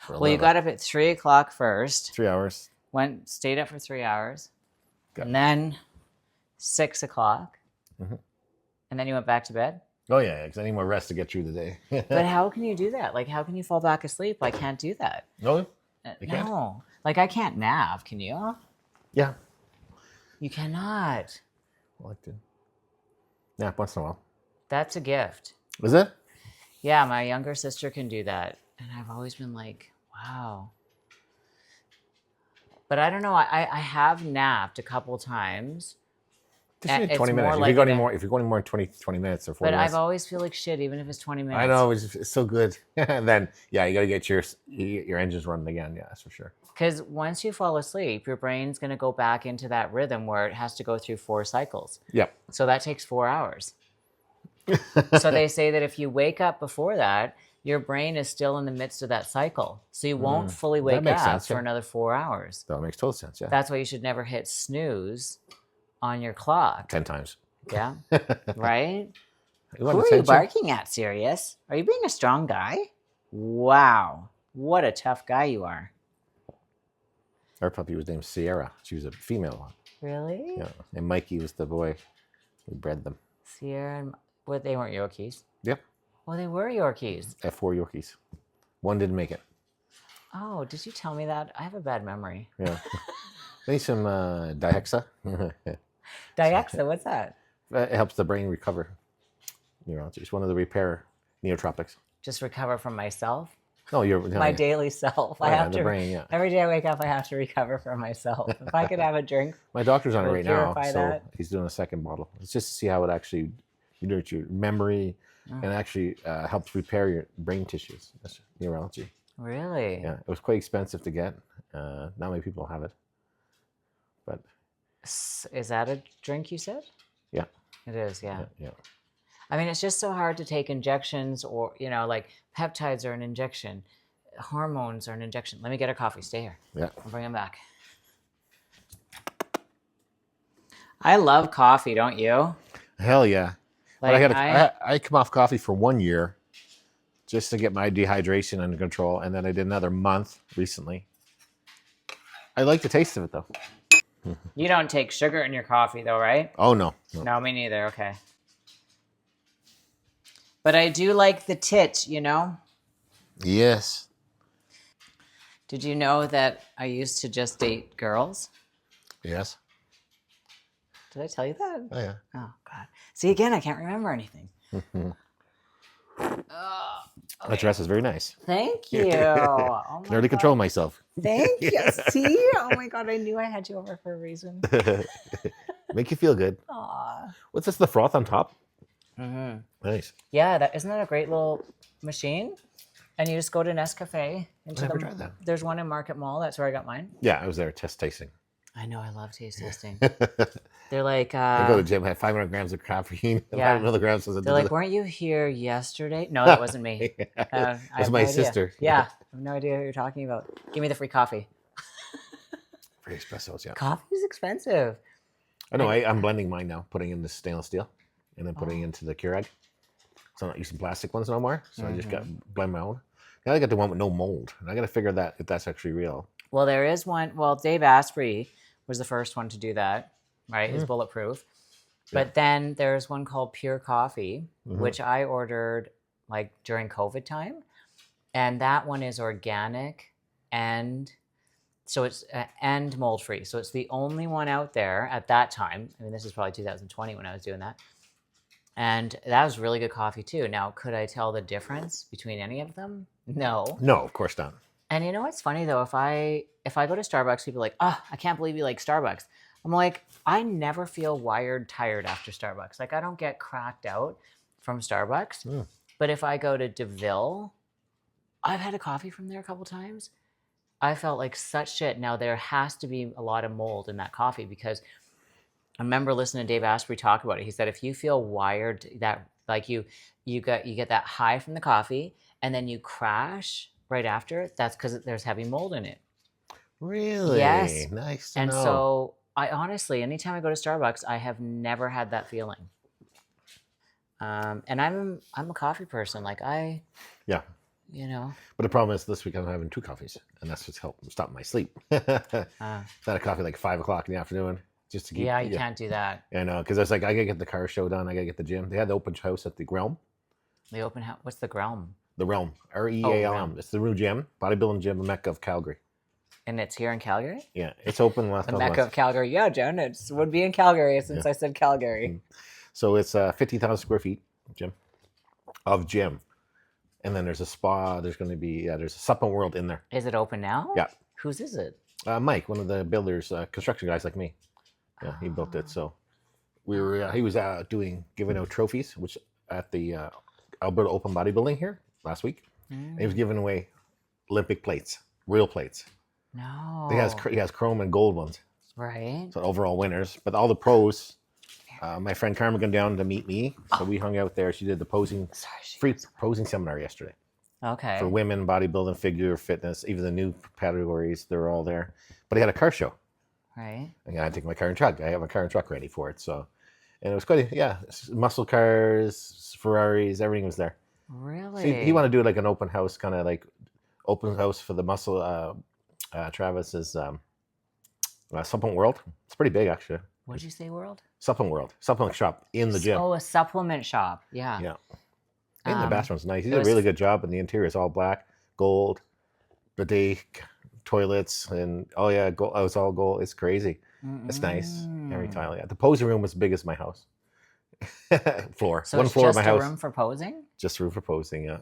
for a Well, you little got up at 3 o'clock first. 3 hours. Stayed up for 3 hours. Got And then 6 o'clock. Mhm. And then you went back to bed. Oh yeah, because I need more rest to get through the day. But how can you do that? Like, how can you fall back asleep? I can't do that. No, you can't. No. Like, I can't nap. Can you? Yeah, You cannot. I like to nap once in a while. That's a gift. Is it? Yeah, my younger sister can do that. And I've always been like, wow. But I don't know. I have napped a couple times. Just need It's 20 minutes. more If like you're going more, if you're going more than 20 minutes or 40 But minutes. I've always feel like shit, even if it's 20 minutes. I know, it's so good. And then, yeah, you got to get your engines running again. Yeah, that's for sure. Because once you fall asleep, your brain's going to go back into that rhythm where it has to go through 4 cycles. Yep. So that takes 4 hours. So they say that if you wake up before that, your brain is still in the midst of that cycle. So you won't fully wake makes up sense, for yeah. another 4 hours. That makes total sense, yeah. That's why you should never hit snooze on your clock. 10 times. Yeah. Right? You Who want are you attention? barking at, Sirius? Are you being a strong guy? Wow. What a tough guy you are. Our puppy was named Sierra. She was a female one. Really? Yeah. And Mikey was the boy. We bred them. Sierra and... Well, they weren't Yorkies. Yep. Well, they were Yorkies. I have 4 Yorkies. One didn't make it. Oh, did you tell me that? I have a bad memory. Yeah. They need some dihexa. Diaxa, what's that? It helps the brain recover. Neurology. It's one of the repair neotropics. Just recover from myself? No, My daily self. Oh, I yeah, have the to. brain, yeah. Every day I wake up, I have to recover from myself. If I could have a drink. My doctor's on it Will right now, purify so that. he's doing a second bottle. It's just to see how it actually with your memory and actually helps repair your brain tissues. That's neurology. Really? Yeah, it was quite expensive to get. Not many people have it, but Is that a drink you said? yeah, It is, yeah. yeah. I mean, it's just so hard to take injections or, like peptides are an injection. Hormones are an injection. Let me get a coffee. Stay here. Yeah. I'll bring them back. I love coffee, don't you? Hell yeah. Like, But I come off coffee for 1 year just to get my dehydration under control, and then I did another month recently. I like the taste of it though. You don't take sugar in your coffee though, right? Oh no. No, me neither. Okay. But I do like the tit, Yes. Did you know that I used to just date girls? Yes. Did I tell you that? Oh yeah. Oh, God. See, again, I can't remember anything. That dress is very nice. Thank you. Oh, Can hardly control myself. Thank you. See? Oh, my God. I knew I had you over for a reason. Make you feel good. Aw. What's this? The froth on top? Mm-hmm. Nice. Yeah, isn't that a great little machine? And you just go to Nescafe. Never tried that. There's one in Market Mall. That's where I got mine. Yeah, I was there test tasting. I know. I love taste testing. They're like... I go to the gym, I have 500 grams of caffeine, Yeah. 500 milligrams. They're like, weren't you here yesterday? No, that wasn't me. It I was have my no idea. sister. Yeah, I have no idea what you're talking about. Give me the free coffee. Free espressos, yeah. Coffee is expensive. I know, I'm blending mine now, putting in the stainless steel and then putting into the Keurig. So I'm not using plastic ones no more. So I just got blend my own. Now I got the one with no mold. And I got to figure that if that's actually real. Well, there is one. Well, Dave Asprey was the first one to do that, right? It's bulletproof. But then there's one called Pure Coffee, which I ordered like during COVID time. And that one is organic and so it's and mold free. So it's the only one out there at that time. I mean, this is probably 2020 when I was doing that. And that was really good coffee too. Now, could I tell the difference between any of them? No. No, of course not. And you know what's funny though? If I go to Starbucks, people are like, oh, I can't believe you like Starbucks. I'm like, I never feel wired tired after Starbucks. Like I don't get cracked out from Starbucks. But if I go to DeVille, I've had a coffee from there a couple times. I felt like such shit. Now there has to be a lot of mold in that coffee because I remember listening to Dave Asprey talk about it. He said if you feel wired, that like you get that high from the coffee and then you crash right after, that's because there's heavy mold in it. Really? Yes. Nice to And know. so I honestly, anytime I go to Starbucks, I have never had that feeling. And I'm a coffee person. Like Yeah. you know. But the problem is this week I'm having 2 coffees, and that's what's helped stop my sleep. Had a coffee like 5 o'clock in the afternoon just to keep. Yeah, you can't do that. I know, because I was like, I gotta get the car show done. I gotta get the gym. They had the open house at the Realm. The open house. What's the Realm? The Realm, REALM. Realm. It's the new gym, bodybuilding gym, Mecca of Calgary. And it's here in Calgary? Yeah, it's open last The couple Mecca of months. Calgary. Yeah, Jen, it would be in Calgary since I said Calgary. So it's 50,000 square feet gym. And then there's a spa. There's going to be, there's a supplement world in there. Is it open now? Yeah. Whose is it? Mike, one of the builders, construction guys like me. Yeah, he built it. So he was giving out trophies, which at the Alberta Open Bodybuilding here last week. And he was giving away Olympic plates, real plates. No. He has chrome and gold ones. Right. So overall winners. But all the pros, my friend Carmen came down to meet me. So we hung out there. She did the free posing seminar yesterday. Okay. For women, bodybuilding, figure, fitness, even the new categories, they're all there. But he had a car show. Right. And I had to take my car and truck. I have a car and truck ready for it. So, and it was quite, muscle cars, Ferraris, everything was there. Really? So he wanted to do like an open house, kind of like open house for the muscle. Travis's supplement world. It's pretty big, actually. What did you say, world? Supplement world, supplement shop in the gym. Oh, a supplement shop. Yeah. Yeah. And the bathroom's nice. He did a was- really good job, and the interior is all black, gold, bidet, toilets, and gold. Oh, it's all gold. It's crazy. It's nice. Every tile. Yeah. The posing room was big as my house. Floor. So One it's floor of just my a house. room for posing? Just room for posing. Yeah.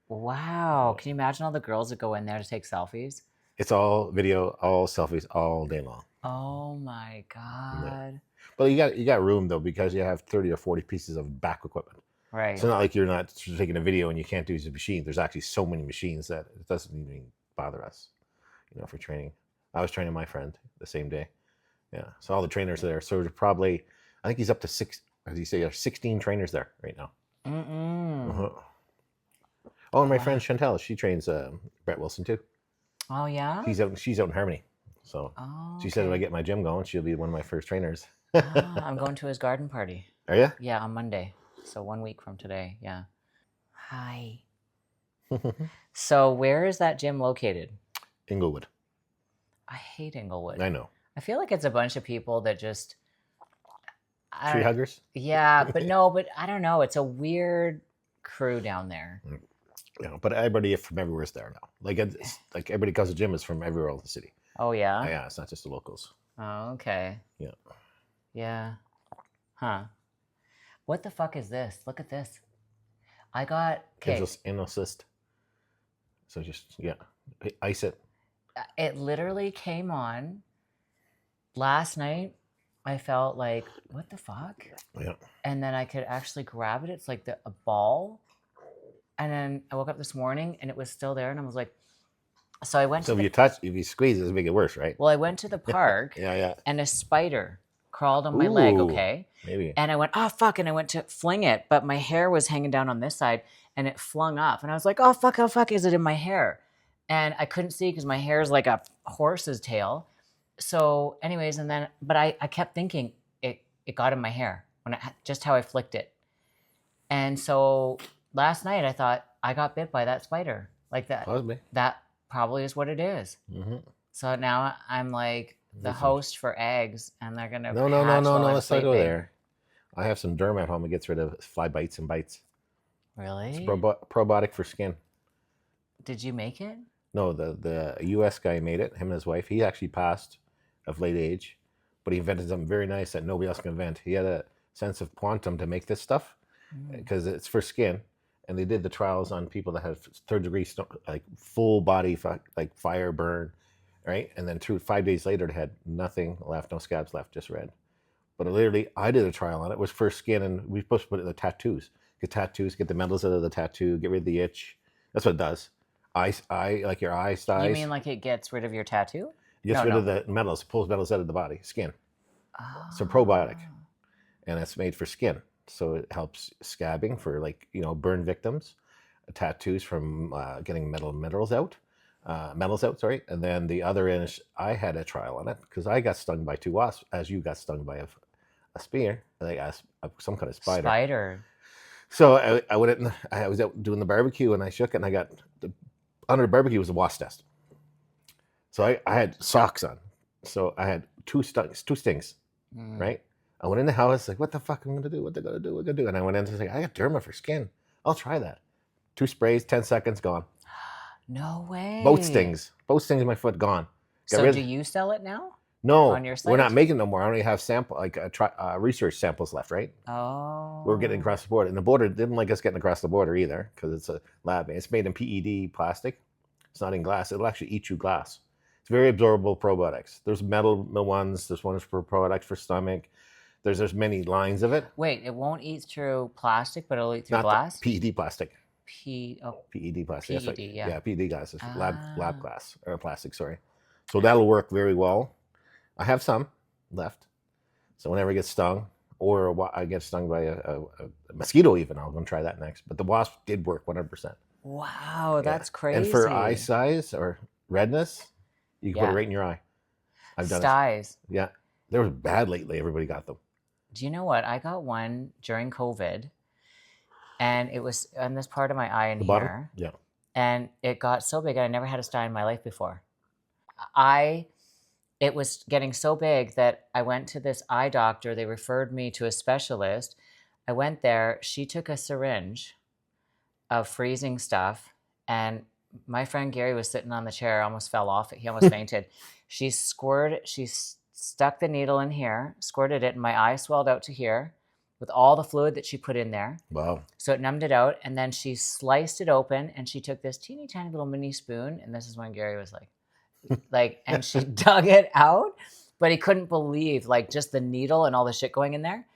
Wow. Can you imagine all the girls that go in there to take selfies? It's all video, all selfies, all day long. Oh my God. But you got room though, because you have 30 or 40 pieces of back equipment. Right. So not like you're not taking a video and you can't use the machine. There's actually so many machines that it doesn't even bother us, for training. I was training my friend the same day. Yeah. So all the trainers are there. So there's probably, I think he's up to 16 trainers there right now. Uh-huh. Oh, and my friend Chantel, she trains Brett Wilson too. Oh yeah. She's out in Harmony. So she said if I get my gym going, she'll be one of my first trainers. I'm going to his garden party. Are you? Yeah, on Monday. So 1 week from today. Yeah. Hi. So where is that gym located? Inglewood. I hate Inglewood. I know. I feel like it's a bunch of people that just Tree huggers? Yeah, but I don't know. It's a weird crew down there. But everybody from everywhere is there now. Like everybody comes to the gym is from everywhere in the city. Oh yeah? Yeah, it's not just the locals. Oh, okay. Yeah. Yeah. Huh. What the fuck is this? Look at this. I got Assist. So just ice it. It literally came on last night. I felt like, what the fuck? Yeah. And then I could actually grab it. It's like a ball. And then I woke up this morning and it was still there. And I was like, so I went So if you squeeze it, it'll make it worse, right? Well, I went to the park Yeah. and a spider crawled on my leg, Ooh, okay? Maybe. And I went, oh, fuck. And I went to fling it, but my hair was hanging down on this side and it flung up. And I was like, oh, fuck, how fuck is it in my hair? And I couldn't see because my hair is like a horse's tail. So anyways, but I kept thinking it got in my hair just how I flicked it. And so last night I thought I got bit by that spider. Like that. Possibly. That probably is what it is. Mm-hmm. So now I'm like the host for eggs and they're going to No. Let's not go there. I have some derm at home that gets rid of fly bites and bites. Really? It's probiotic for skin. Did you make it? No, the U.S. guy made it. Him and his wife. He actually passed of late age, but he invented something very nice that nobody else can invent. He had a sense of quantum to make this stuff because it's for skin, and they did the trials on people that had third-degree like full body like fire burn, right? And then 5 days later, they had nothing left, no scabs left, just red. But literally, I did a trial on it. It was for skin, and we were supposed to put it in the tattoos. Get the metals out of the tattoo, get rid of the itch. That's what it does. Eye, like your eye size. You mean like it gets rid of your tattoo? It gets rid of the metals, pulls metals out of the body, skin. It's a probiotic, and it's made for skin. So it helps scabbing for burn victims, tattoos from getting metals out, sorry. And then the other end is I had a trial on it because I got stung by 2 wasps, as you got stung by a spear, like some kind of spider. So I went in, I was out doing the barbecue and I shook it and I got under the barbecue was a wasp nest. So I had socks on. So I had two stings, right? I went in the house like, what the fuck am I gonna do? What they gonna do? What they gonna do? And I went in and was like, I got derma for skin. I'll try that. 2 sprays, 10 seconds, gone. No way. Both stings in my foot, gone. So do you sell it now? No, on your we're not site? making no more. I only have sample research samples left, right? Oh. We're getting across the border, and the border didn't like us getting across the border either because it's a lab. It's made in PED plastic. It's not in glass. It'll actually eat you glass. It's very absorbable probiotics. There's metal ones. There's ones for probiotics for stomach. There's many lines of it. Wait, it won't eat through plastic, but it'll eat through Not glass? PED plastic. PED plastic. PED, yeah, PED glass is Ah. lab glass or plastic. Sorry. So that'll work very well. I have some left. So whenever I get stung or I get stung by a mosquito, even I'll go try that next. But the wasp did work 100%. Wow, that's crazy. And for eye size or redness, you can put it right in your eye. I've done Styes. it. Yeah, they were bad lately. Everybody got them. Do you know what? I got one during COVID, and it was on this part of my eye in The here. bottom? Yeah. And it got so big, I never had a sty in my life before. It was getting so big that I went to this eye doctor. They referred me to a specialist. I went there. She took a syringe of freezing stuff, and my friend Gary was sitting on the chair, almost fell off it. He almost fainted. She stuck the needle in here, squirted it, and my eye swelled out to here with all the fluid that she put in there. Wow. So it numbed it out, and then she sliced it open, and she took this teeny tiny little mini spoon, and this is when Gary was like, and she dug it out, but he couldn't believe just the needle and all the shit going in there.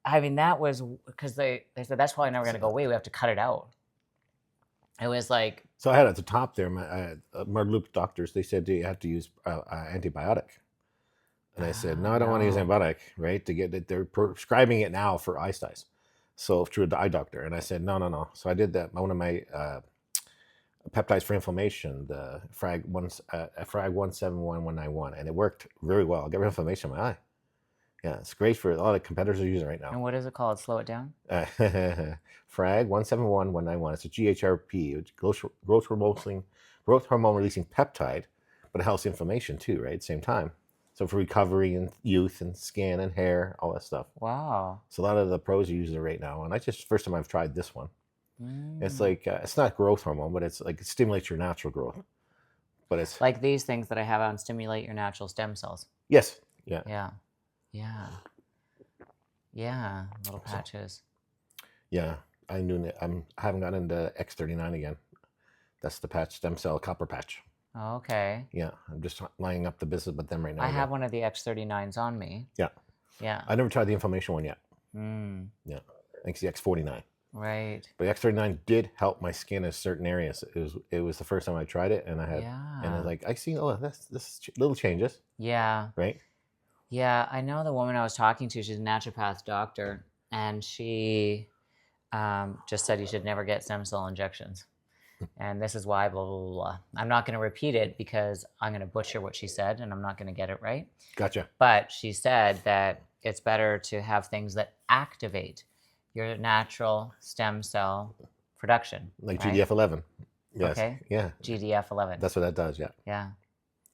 I mean, that was because they said that's probably never going to go away. We have to cut it out. It was like, so I had at the top there, my loop doctors, they said you have to use antibiotic. And I said, no, I don't want to use antibiotic, right? To get it, they're prescribing it now for eye styes. So through the eye doctor. And I said, no. So I did that. One of my peptides for inflammation, the frag 171191, and it worked very well. I got rid of inflammation in my eye. Yeah, it's great for a lot of competitors are using it right now. and what is it called? Slow it down. Frag 171191. It's a GHRP, growth hormone releasing peptide, but it helps inflammation too, right? At the same time. So for recovery and youth and skin and hair, all that stuff. Wow. So a lot of the pros are using it right now, and first time I've tried this one. It's like it's not growth hormone, but it's like it stimulates your natural growth. But it's like these things that I have on stimulate your natural stem cells. Yes. Yeah. Little patches. Yeah, I haven't gotten into X39 again. That's the patch, stem cell copper patch. Oh, okay. Yeah, I'm just lining up the business with them right now. I have one of the X39s on me. Yeah. Yeah. I never tried the inflammation one yet. Yeah, I think it's the X49. Right. But the X39 did help my skin in certain areas. It was the first time I tried it, and I had, and I was like, I see, this little changes. Yeah. Right. Yeah, I know the woman I was talking to. She's a naturopath doctor, and she just said you should never get stem cell injections. And this is why, blah, blah, blah, blah. I'm not going to repeat it because I'm going to butcher what she said, and I'm not going to get it right. Gotcha. But she said that it's better to have things that activate your natural stem cell production. Like right? GDF11. Yes. Okay. Yeah. GDF11. That's what that does, yeah. Yeah.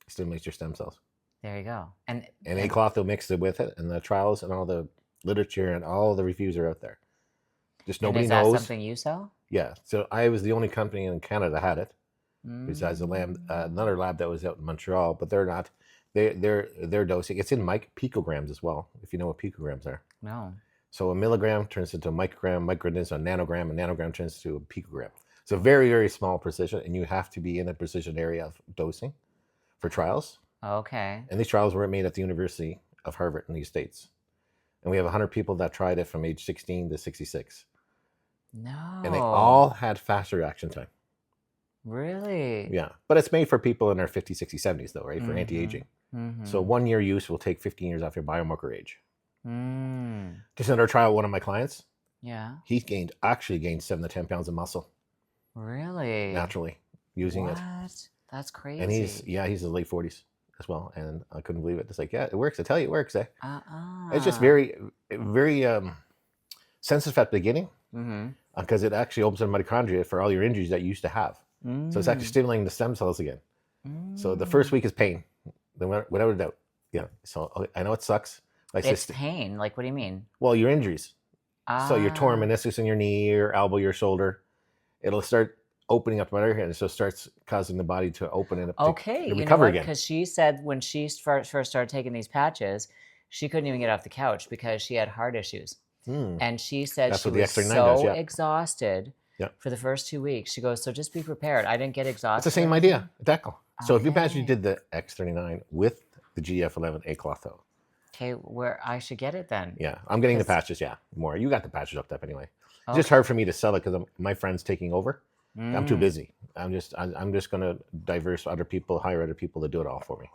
Stimulates your stem cells. There you go. And A-cloth will mix it with it, and the trials and all the literature and all the reviews are out there. Just nobody knows. Is that something you sell? Yeah. So I was the only company in Canada that had it, besides another lab that was out in Montreal, but they're not. They're dosing. It's in picograms as well, if you know what picograms are. No. So a milligram turns into a microgram, microgram into a nanogram, and nanogram turns to a picogram. So very, very small precision, and you have to be in a precision area of dosing for trials. Okay. And these trials were made at the University of Harvard in the States. And we have 100 people that tried it from age 16 to 66. No. And they all had faster reaction time. Really? Yeah. But it's made for people in their 50s, 60s, 70s, though, right? For anti-aging. So 1 year use will take 15 years off your biomarker age. Just in our trial, one of my clients, he actually gained 7 to 10 pounds of muscle. Really? Naturally, using it. That's crazy. And he's in his late 40s as well. And I couldn't believe it. It's like, yeah, it works. I tell you, it works. It's just very, very sensitive at the beginning. because it actually opens the mitochondria for all your injuries that you used to have. So it's actually stimulating the stem cells again. So the first week is pain, then without a doubt. Yeah. So I know it sucks. It's pain. Like, what do you mean? Well, your injuries. So your torn Ah, meniscus in your knee, your elbow, your shoulder, it'll start opening up the mitochondria, and so it starts causing the body to open and okay. to You know recover what? again. Because she said when she first started taking these patches, she couldn't even get off the couch because she had heart issues. Hmm. And she said That's she what the was X39 so does, yeah. exhausted Yeah. for the first 2 weeks. She goes, so just be prepared. I didn't get exhausted. It's the same or idea, anything. exactly. So if you imagine you Okay. did the X39 with the GF11A cloth, though. Okay, where I should get it then? Yeah, I'm getting the 'Cause- patches. Yeah, more. You got the patches hooked up anyway. It's just hard for me to sell it because my friend's taking over. I'm too busy. I'm just gonna diverse other people, hire other people to do it all for me.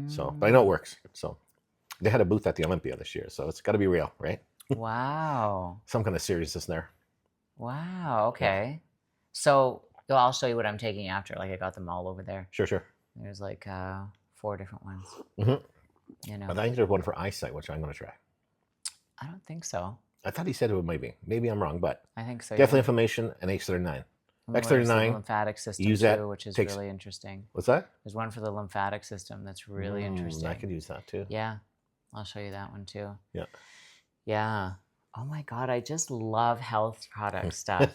So, but I know it works. So they had a booth at the Olympia this year, so it's got to be real, right? Wow. Some kind of seriousness there. Wow. Okay. So I'll show you what I'm taking after. Like I got them all over there. Sure. There's like 4 different ones. Mm-hmm. You know. But I think there's one for eyesight, which I'm going to try. I don't think so. I thought he said it might be. Maybe I'm wrong, but I think so. definitely inflammation and X39. X39, lymphatic system use too, that, which is takes- really interesting. What's that? There's one for the lymphatic system that's really interesting. I could use that too. Yeah, I'll show you that one too. Yeah. Yeah. Oh my God, I just love health product stuff.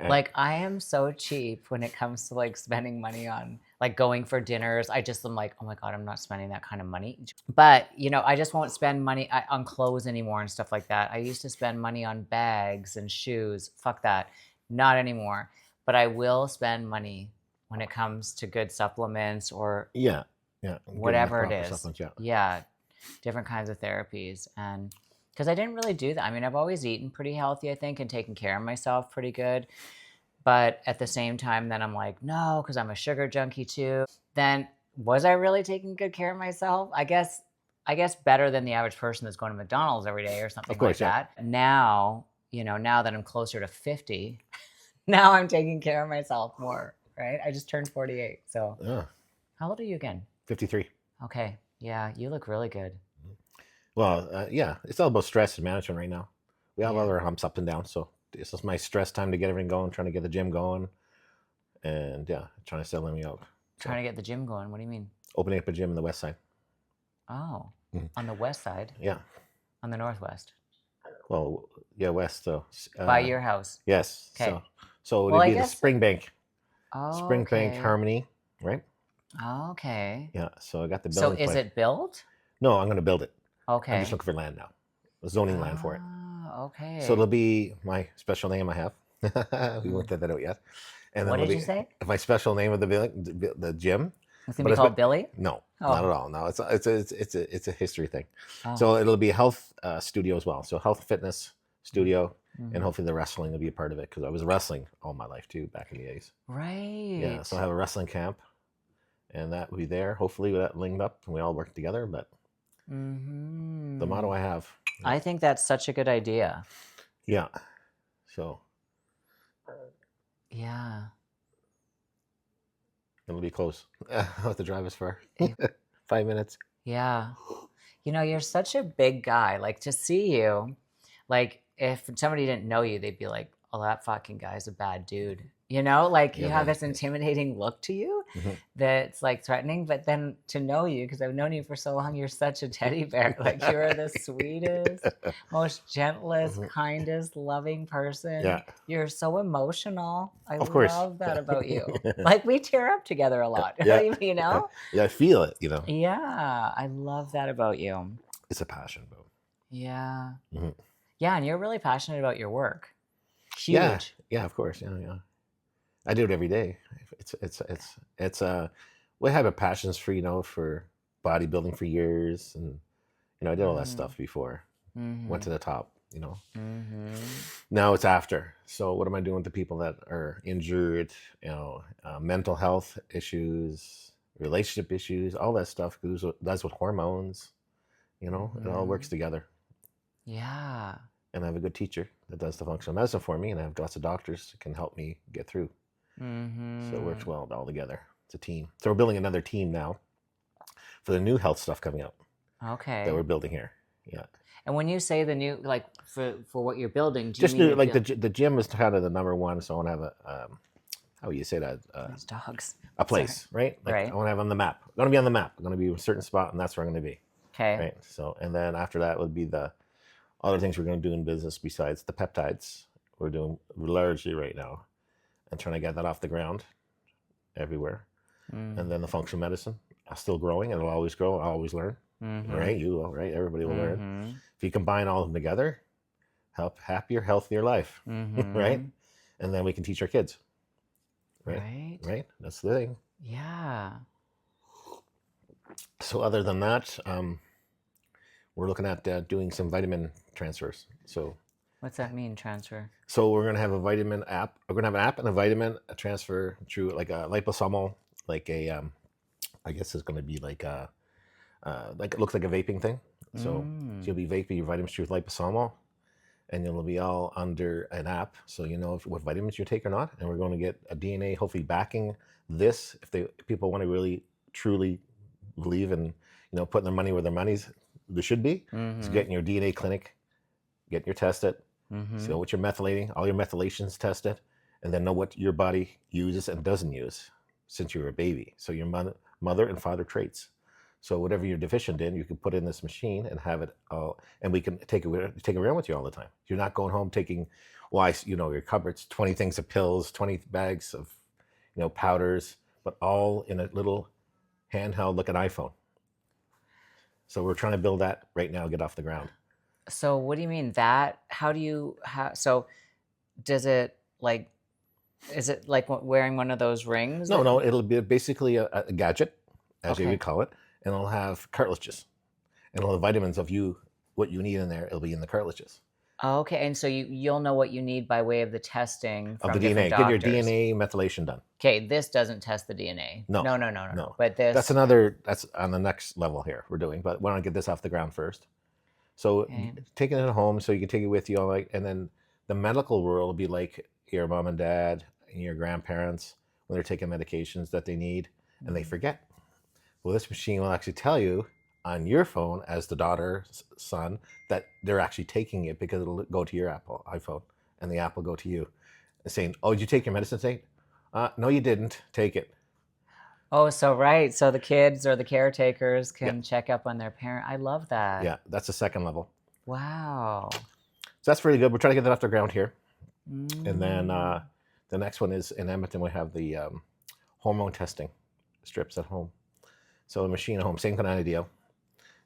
Like I am so cheap when it comes to like spending money on like going for dinners. I just am like, oh my God, I'm not spending that kind of money. But you know, I just won't spend money on clothes anymore and stuff like that. I used to spend money on bags and shoes. Fuck that. Not anymore. But I will spend money when it comes to good supplements or yeah. whatever it Proper is. supplements, yeah. Yeah, different kinds of therapies. And because I didn't really do that. I mean, I've always eaten pretty healthy, I think, and taken care of myself pretty good. But at the same time, then I'm like, no, because I'm a sugar junkie too. Then was I really taking good care of myself? I guess better than the average person that's going to McDonald's every day or something Of course, like yeah. that. Now, you know, now that I'm closer to 50, now I'm taking care of myself more, right? I just turned 48. So Yeah. how old are you again? 53. Okay. Yeah, you look really good. Well, yeah, it's all about stress and management right now. We have Yeah. other humps up and down, so this is my stress time to get everything going, trying to get the gym going, and yeah, trying to sell me out. So, Trying to get the gym going. What do you mean? opening up a gym in the west side. Oh, Mhm. on the west side, Yeah. on the northwest, Well, yeah, west though. by your house. Yes. 'Kay. So Well, it'd I be the guess- Springbank, Oh, Springbank okay. Harmony, right? Okay. Yeah. So I got the So building. is plan. it built? No, I'm going to build it. Okay. I'm just looking for land now, zoning land for it. Ah, okay. So it'll be my special name I have. We won't get that out yet. And What then did it'll you say? be my special name of the building, the gym. It's gonna but be it's called been- Billy. No, Oh. not at all. No, it's a history thing. Oh. So it'll be a health studio as well. So health fitness studio, Mhm. and hopefully the wrestling will be a part of it because I was wrestling all my life too back in the 80s. Right. Yeah, so I have a wrestling camp, and that will be there. Hopefully that linked up and we all work together. But Mm-hmm. the motto I have, I think that's such a good idea. yeah. So Yeah. it'll be close. I have to drive as far. 5 minutes. Yeah. You know, you're such a big guy. Like to see you, like if somebody didn't know you, they'd be like, oh, that fucking guy's a bad dude. You know, like you Yeah, have man. this intimidating look to you Mhm. that's like threatening. But then to know you, because I've known you for so long, you're such a teddy bear. Like you're the sweetest, most gentlest, Mhm. kindest, loving person. Yeah. You're so emotional. I Of course. love that about you. Like we tear up together a lot. Yeah. You know? Yeah, I feel it. You know, Yeah, I love that about you. it's a passion, bro. Yeah. Mhm. Yeah, and you're really passionate about your work. Huge. Yeah, yeah, of course. Yeah. I do it every day. We have a passions for for bodybuilding for years, and I did all that Mhm. stuff before. Mm-hmm. Went to the top. Mm-hmm. Now it's after. So what am I doing with the people that are injured? Mental health issues, relationship issues, all that stuff. Because that's what hormones. It all works Mhm. together. Yeah. And I have a good teacher that does the functional medicine for me, and I have lots of doctors that can help me get through. Mm-hmm. So it works well all together. It's a team. So we're building another team now for the new health stuff coming out that Okay. we're building here. Yeah. And when you say the new, like for what you're building, do you Just mean new, you're like the gym is kind of the number one. So I want to have how would you say that? Those dogs. A place, right? Like Right. I want to have on the map. I'm going to be on the map. I'm going to be in a certain spot, and that's where I'm going to be, Okay. right? So, and then after that would be the other things we're going to do in business besides the peptides. We're doing largely right now, and trying to get that off the ground everywhere. And then the functional medicine, still growing, and it'll always grow. I'll always learn, right? You will, right? Everybody will learn. If you combine all of them together, help happier, healthier life, right? And then we can teach our kids, right? Right? That's the thing. Yeah. So other than that, we're looking at doing some vitamin transfers. So What's that mean, transfer? so we're gonna have a vitamin app. We're gonna have an app and a vitamin transfer through like a liposomal, like a I guess it's gonna be like a like it looks like a vaping thing. So you'll be vaping your vitamins through liposomal, and it'll be all under an app, so you know what vitamins you take or not. And we're going to get a DNA hopefully backing this if people want to really truly believe in putting their money where their money's they should be. So getting your DNA clinic, getting your tested, so what you're methylating, all your methylations tested, and then know what your body uses and doesn't use since you were a baby. So your mother and father traits. So whatever you're deficient in, you can put in this machine and have it all, and we can take it around with you all the time. You're not going home taking, your cupboards, 20 things of pills, 20 bags of, powders, but all in a little handheld, like an iPhone. So we're trying to build that right now, get off the ground. So what do you mean that? So does it like, is it like wearing one of those rings? No, it'll be basically a gadget, as you would call it, and it'll have cartilages, and it'll have vitamins of what you need in there. It'll be in the cartilages. Okay, and so you'll know what you need by way of the testing from of the DNA. Doctors. Get your DNA methylation done. Okay, this doesn't test the DNA. No. But this. That's on the next level here we're doing, but we want to get this off the ground first. So taking it home so you can take it with you all and then the medical world will be like your mom and dad and your grandparents when they're taking medications that they need and they forget. Well, this machine will actually tell you on your phone as the daughter, son, that they're actually taking it because it'll go to your iPhone, and the app will go to you and saying, "Oh, did you take your medicine today? No, you didn't. Take it." Oh, so right. So the kids or the caretakers can check up on their parent. I love that. Yeah, that's the second level. Wow. So that's really good. We're trying to get that off the ground here. And then the next one is in Edmonton, we have the hormone testing strips at home. So a machine at home, same kind of idea.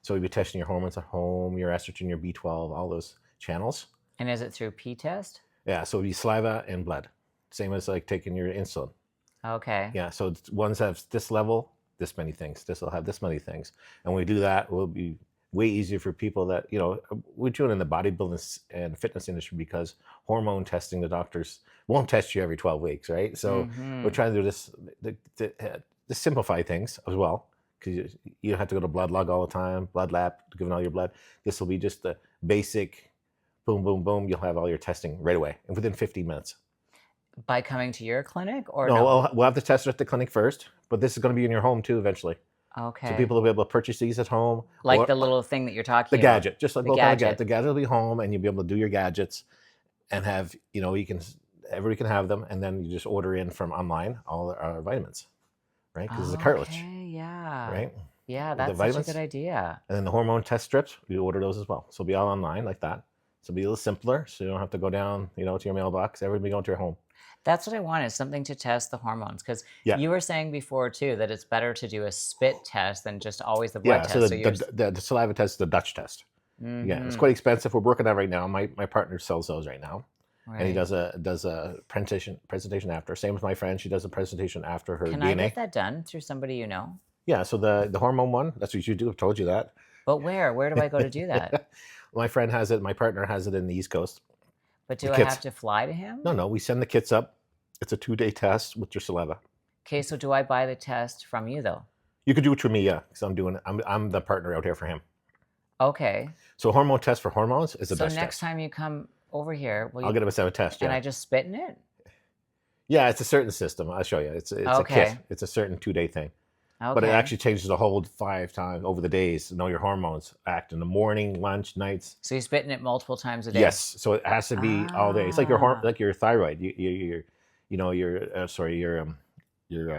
So we'd be testing your hormones at home, your estrogen, your B12, all those channels. And is it through P-test? Yeah, so it'd be saliva and blood. Same as like taking your insulin. Okay. Yeah, so ones have this level, this many things. This will have this many things. And when we do that, it will be way easier for people that, we're doing in the bodybuilding and fitness industry because hormone testing, the doctors won't test you every 12 weeks, right? So we're trying to do this to simplify things as well. Because you don't have to go to blood log all the time, blood lab, giving all your blood. This will be just the basic boom, boom, boom. You'll have all your testing right away and within 15 minutes. By coming to your clinic or no? We'll have to test it at the clinic first, but this is going to be in your home too eventually. Okay. So people will be able to purchase these at home. Like the little thing that you're talking about. The gadget. Just like the gadget. The gadget will be home and you'll be able to do your gadgets and have, everybody can have them and then you just order in from online all our vitamins. Right? Because it's a cartilage. Yeah. Right? Yeah, that's such a good idea. And then the hormone test strips, we order those as well. So it'll be all online like that. So it'll be a little simpler. So you don't have to go down, to your mailbox. Everybody going to your home. That's what I wanted, something to test the hormones. Because you were saying before, too, that it's better to do a spit test than just always the blood test. So the saliva test is the Dutch test. Yeah, it's quite expensive. We're working on it right now. My partner sells those right now. Right. And he does a presentation after. Same with my friend. She does a presentation after her DNA. Can I get that done through somebody you know? Yeah, so the hormone one, that's what you do. I've told you that. But where? Where do I go to do that? My friend has it. My partner has it in the East Coast. But do I have to fly to him? No. We send the kits up. It's a 2-day test with your saliva. Okay, so do I buy the test from you, though? You could do it through me, yeah, because I'm the partner out here for him. Okay. So hormone test for hormones is the best test. So next time you come over here, I'll get him a test, yeah. And I just spit in it? Yeah, it's a certain system. I'll show you. It's a kit. It's a certain 2-day thing. But it Okay. actually changes the whole 5 times over the days to know your hormones act in the morning, lunch, nights. So you're spitting it multiple times a day. Yes, so it has to be all day. It's like Ah. like your thyroid. Your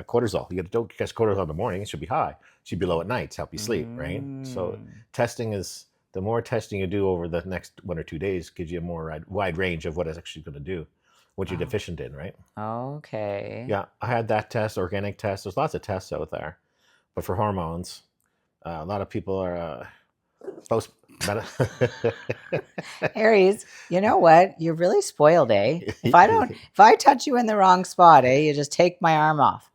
cortisol. You don't catch cortisol in the morning. It should be high. It should be low at night to help you sleep, right? So Mm. testing is the more testing you do over the next 1 or 2 days gives you a more wide range of what it's actually going to do, what you're Oh. deficient in, right? Okay. Yeah, I had that test, organic test. There's lots of tests out there, but for hormones, a lot of people are post. Aries, you know what? You're really spoiled, eh? If I touch you in the wrong spot, eh, you just take my arm off.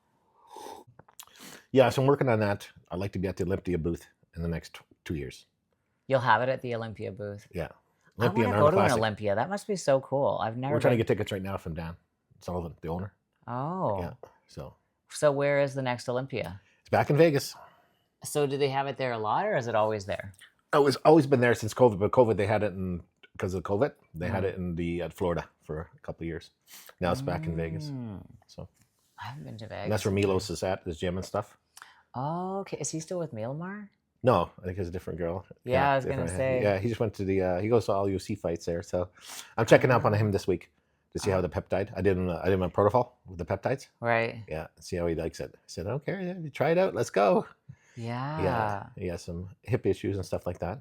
Yeah, so I'm working on that. I'd like to be at the Olympia booth in the next 2 years. You'll have it at the Olympia booth. Yeah, I want to and go Arnold to an Classic. Olympia. That must be so cool. I've never We're trying to been. get tickets right now from Dan Sullivan, the owner. Oh. Yeah, so So where is the next Olympia? it's back in Vegas. So do they have it there a lot, or is it always there? Oh, it's always been there since COVID, but COVID they had it because of COVID they had Mm. it in at Florida for a couple of years. Now it's back in Vegas. Mm. So I haven't been to Vegas. and that's where Milos is at, his gym and stuff. Oh, okay. Is he still with Mielmar? No, I think it's a different girl. Yeah, I was gonna different- say. Yeah, he just went to he goes to all UFC fights there. So I'm checking up on him this week to see how the peptide. I did my protocol with the peptides. Right. Yeah, see how he likes it. I said, okay, yeah, try it out. Let's go. Yeah. Yeah, he has some hip issues and stuff like that.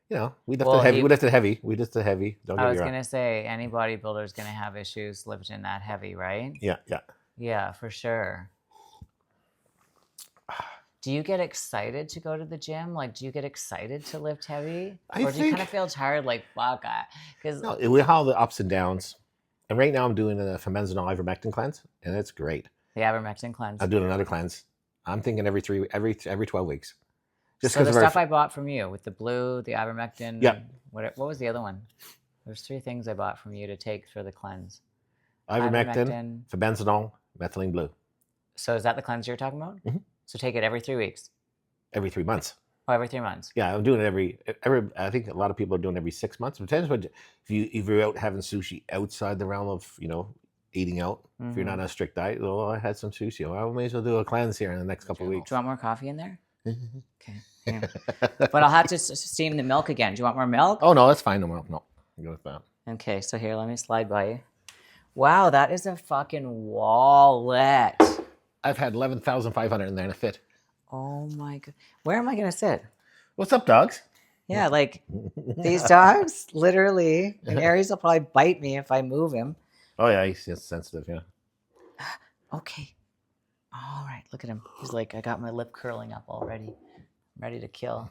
You know, we lifted Well, heavy. he- We lifted heavy. We lifted heavy. Don't I get was me wrong. gonna say any bodybuilder is gonna have issues lifting that heavy, right? Yeah, yeah. Yeah, for sure. Do you get excited to go to the gym? Like, do you get excited to lift heavy, I or do you kind of think- feel tired? Like, fuck, because No, we have all the ups and downs. And right now I'm doing a femenzonal ivermectin cleanse, and it's great. the ivermectin cleanse. I'm doing another cleanse. I'm thinking every 12 weeks. So the of our- stuff I bought from you with the blue, the ivermectin. Yep. What was the other one? There's 3 things I bought from you to take for the cleanse. ivermectin, femenzonal, methylene blue, So is that the cleanse you're talking about? Mhm. So take it every 3 weeks. every 3 months. Oh, every 3 months. Yeah, I'm doing it every. I think a lot of people are doing every 6 months. It depends what if you're out having sushi outside the realm of eating out. If you're not on a strict diet, well, I had some sushi. Well, I may as well do a cleanse here in the next couple of Do weeks. you want more coffee in there? Okay. Yeah. But I'll have to steam the milk again. Do you want more milk? Oh no, that's fine. No, no, go with that. Okay, so here, let me slide by you. Wow, that is a fucking wallet. I've had 11,500 in there in a fit. Oh my god. Where am I gonna sit? What's up, dogs? Yeah, like these dogs, literally, and Aries will probably bite me if I move him. Oh yeah, he's sensitive. Yeah. Okay. All right, look at him. He's like, I got my lip curling up already. I'm ready to kill.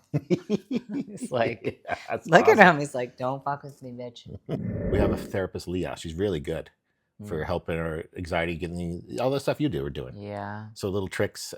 He's like, Yeah, that's look awesome. at him. He's like, don't fuck with me, bitch. We have a therapist, Leah. She's really good for helping our anxiety, getting all the stuff you do. We're doing. Yeah. So little tricks,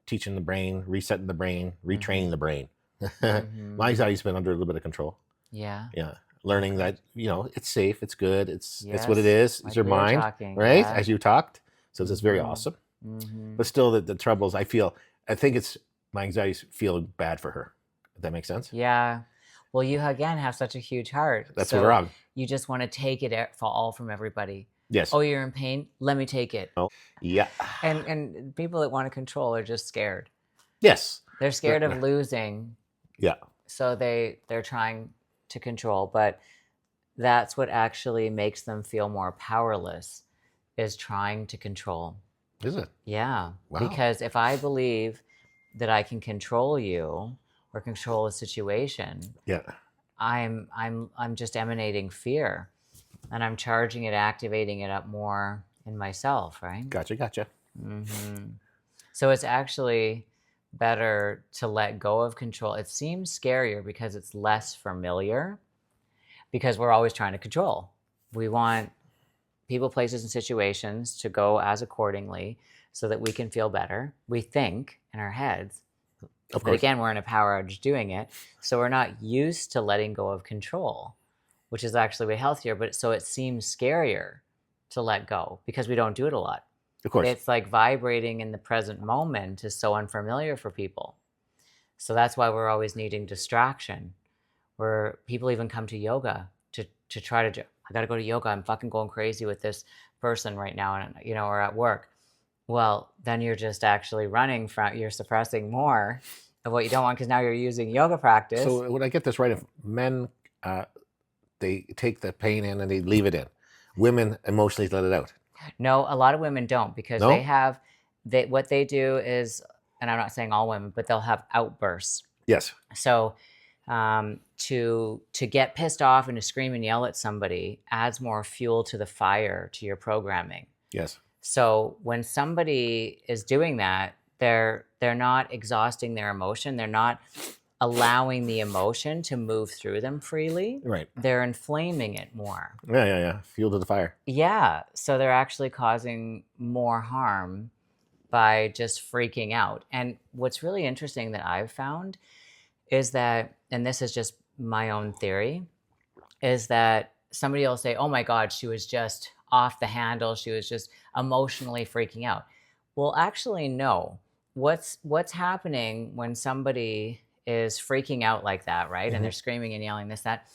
teaching the brain, resetting the brain, retraining the brain. Mhm. My anxiety's been under a little bit of control. Yeah. Yeah, learning that it's safe, it's good, it's what it Yes, is. like It's your we were mind, talking, right? yeah. As you talked, so it's very Mhm. awesome. Mm-hmm. But still, the troubles I think it's my anxiety's feel bad for her. If that makes sense. Yeah. Well, you again have such a huge heart. That's so what we're on. You just want to take it for all from everybody. Yes. Oh, you're in pain? Let me take it. Yeah. And people that want to control are just scared. Yes. They're scared Yeah. of losing. Yeah. So they're trying to control, but that's what actually makes them feel more powerless, is trying to control. Is it? Yeah. Wow. Because if I believe that I can control you or control a situation, Yeah. I'm just emanating fear, and I'm charging it, activating it up more in myself, right? Gotcha. Hmm. So it's actually better to let go of control. It seems scarier because it's less familiar, because we're always trying to control. We want people, places, and situations to go as accordingly so that we can feel better. We think in our heads. Of But course. again, we're in a power outage doing it. So we're not used to letting go of control, which is actually way healthier. But so it seems scarier to let go because we don't do it a lot. Of course. It's like vibrating in the present moment is so unfamiliar for people. So that's why we're always needing distraction. Where people even come to yoga to try to, I got to go to yoga. I'm fucking going crazy with this person right now, and or at work. Well, then you're just actually running from, you're suppressing more of what you don't want because now you're using yoga practice. So would I get this right? If men, they take the pain in and they leave it in, women emotionally let it out. No, a lot of women don't because No? what they do is, and I'm not saying all women, but they'll have outbursts. Yes. So to get pissed off and to scream and yell at somebody adds more fuel to the fire to your programming. Yes. So when somebody is doing that, they're not exhausting their emotion. They're not allowing the emotion to move through them freely. Right. They're inflaming it more. Yeah. Fuel to the fire. Yeah. So they're actually causing more harm by just freaking out. And what's really interesting that I've found is that, and this is just my own theory, is that somebody will say, oh my God, she was just off the handle. She was just emotionally freaking out. Well, actually, no. What's happening when somebody is freaking out like that, right? Mhm. And they're screaming and yelling this, that,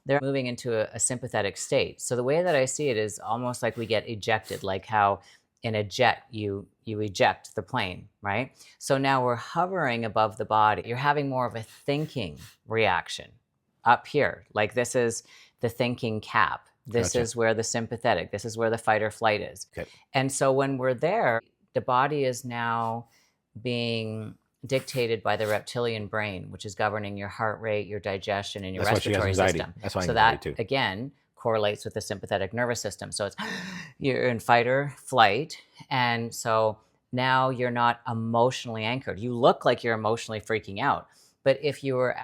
they're moving into a sympathetic state. So the way that I see it is almost like we get ejected, like how in a jet you eject the plane, right? So now we're hovering above the body. You're having more of a thinking reaction up here. Like this is the thinking cap. This Gotcha. is where the sympathetic, this is where the fight or flight is. Okay. And so when we're there, the body is now being dictated by the reptilian brain, which is governing your heart rate, your digestion, and your That's why she has respiratory anxiety. system. That's why So anxiety that too. again correlates with the sympathetic nervous system. So it's you're in fight or flight, and so now you're not emotionally anchored. You look like you're emotionally freaking out, but if you were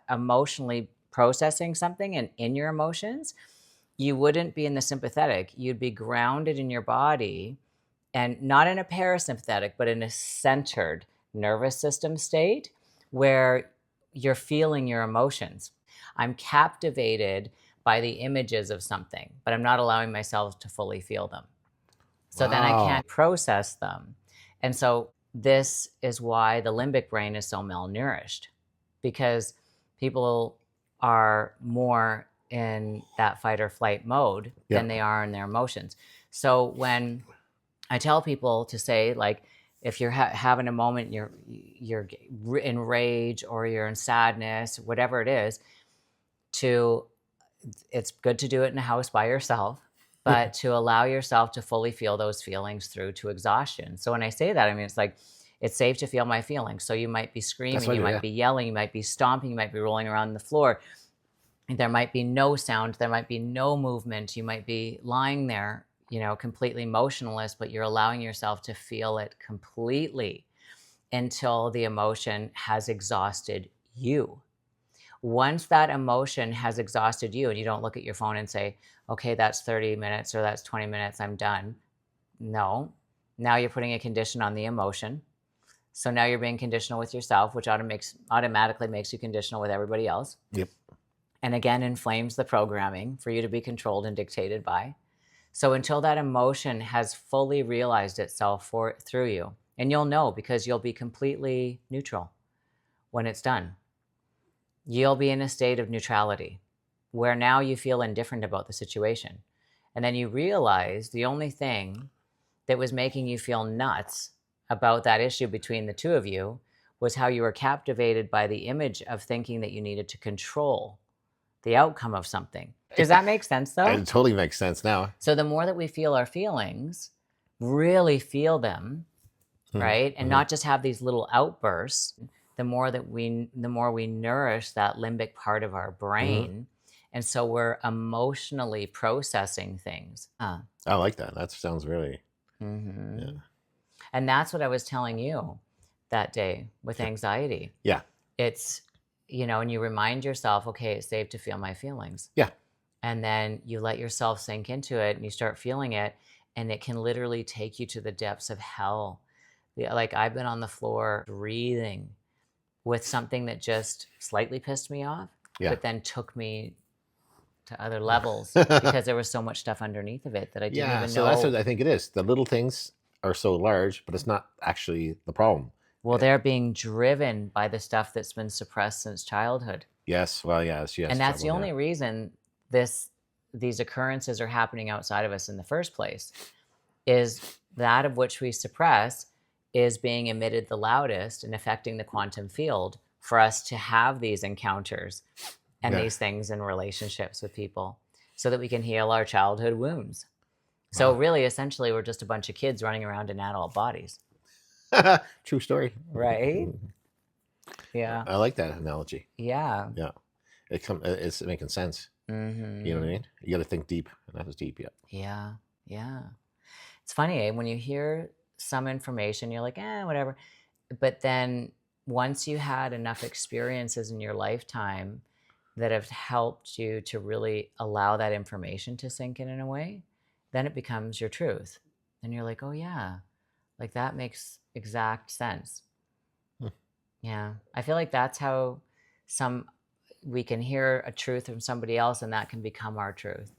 emotionally processing something and in your emotions, you wouldn't be in the sympathetic. You'd be grounded in your body and not in a parasympathetic, but in a centered nervous system state where you're feeling your emotions. I'm captivated by the images of something, but I'm not allowing myself to fully feel them. So then I Wow. can't process them. And so this is why the limbic brain is so malnourished, because people are more in that fight or flight mode Yeah. than they are in their emotions. So when I tell people to say, like, if you're having a moment, you're in rage or you're in sadness, whatever it is, it's good to do it in a house by yourself, but to allow yourself to fully feel those feelings through to exhaustion. So when I say that, I mean, it's like, it's safe to feel my feelings. So you might be screaming, you might be yelling, you might be stomping, you might be rolling around the floor. There might be no sound, there might be no movement. You might be lying there, completely motionless, but you're allowing yourself to feel it completely until the emotion has exhausted you. Once that emotion has exhausted you and you don't look at your phone and say, okay, that's 30 minutes or that's 20 minutes, I'm done. No, now you're putting a condition on the emotion. So now you're being conditional with yourself, which automatically makes you conditional with everybody else. Yep. And again, inflames the programming for you to be controlled and dictated by. So until that emotion has fully realized itself through you, and you'll know because you'll be completely neutral when it's done. You'll be in a state of neutrality where now you feel indifferent about the situation. And then you realize the only thing that was making you feel nuts about that issue between the two of you was how you were captivated by the image of thinking that you needed to control the outcome of something. Does that make sense though? It totally makes sense now. So the more that we feel our feelings, really feel them, right? And not just have these little outbursts, the more we nourish that limbic part of our brain. And so we're emotionally processing things. I like that. That sounds really, yeah. And that's what I was telling you that day with anxiety. Yeah. It's, and you remind yourself, okay, it's safe to feel my feelings. Yeah. And then you let yourself sink into it and you start feeling it. And it can literally take you to the depths of hell. Like I've been on the floor breathing with something that just slightly pissed me off, but then took me to other levels because there was so much stuff underneath of it that I didn't even know. So that's what I think it is. The little things are so large, but it's not actually the problem. Well, they're being driven by the stuff that's been suppressed since childhood. Yes. Well, yes. And that's the only reason these occurrences are happening outside of us in the first place, is that of which we suppress is being emitted the loudest and affecting the quantum field for us to have these encounters and Yeah. these things in relationships with people so that we can heal our childhood wounds. So Wow. really, essentially, we're just a bunch of kids running around in adult bodies. True story. Right? Yeah. I like that analogy. Yeah. Yeah. It's making sense. Mm-hmm. You know what I mean? You got to think deep. And that was deep, yeah. Yeah. Yeah. It's funny, eh? When you hear some information, you're like, whatever. But then once you had enough experiences in your lifetime that have helped you to really allow that information to sink in a way, then it becomes your truth. And you're like, oh, yeah, like that makes exact sense. Hmm. Yeah. I feel like that's how we can hear a truth from somebody else and that can become our truth